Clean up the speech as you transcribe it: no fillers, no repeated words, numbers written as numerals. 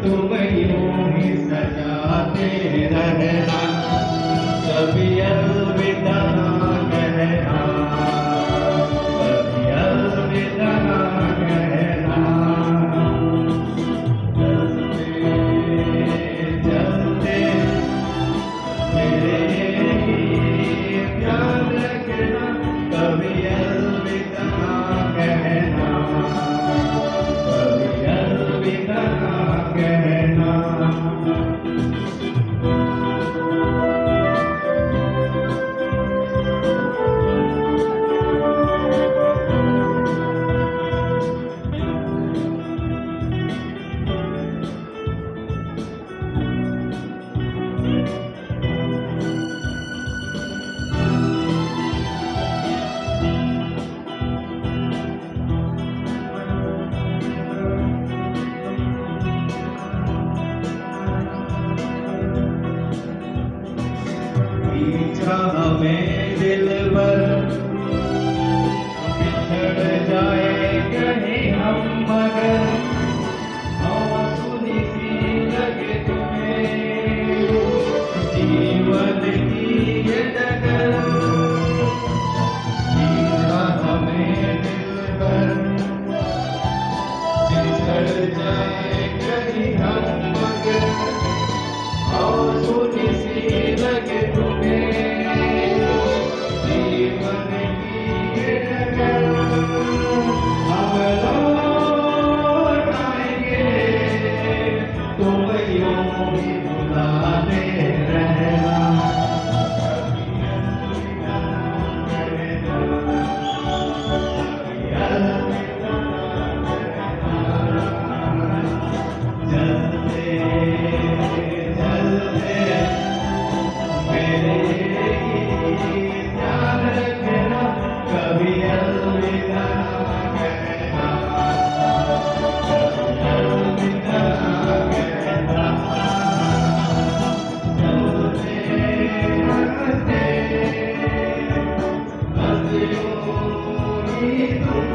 तुम यूं ही सजाते रहना, कभी अलविदा कहना, कभी अलविदा कहना। चलते चलते मेरे ही ध्यान रखना, कभी अलविदा कहना, कभी अलविदा कहना। पीछा हमें दिल पर बिछड़ जाए कहीं हम, मगर सुनी सी लगे तुम्हें जीवन की ये डगर। पीछा हमें दिल पर बिछड़ जाए कहीं हम, मगर सुनी सी लगे तुम्हें जीवन की ये डगर। हम लौट आएंगे, तुम यूं ही बुलाते रहना, कभी अलविदा कहना, कभी अलविदा कहना। चलते चलते मेरे ही ध्यान रखना, कभी अलविदा कहना, कभी अलविदा कहना। चलते हंसते बस यूं ही तुम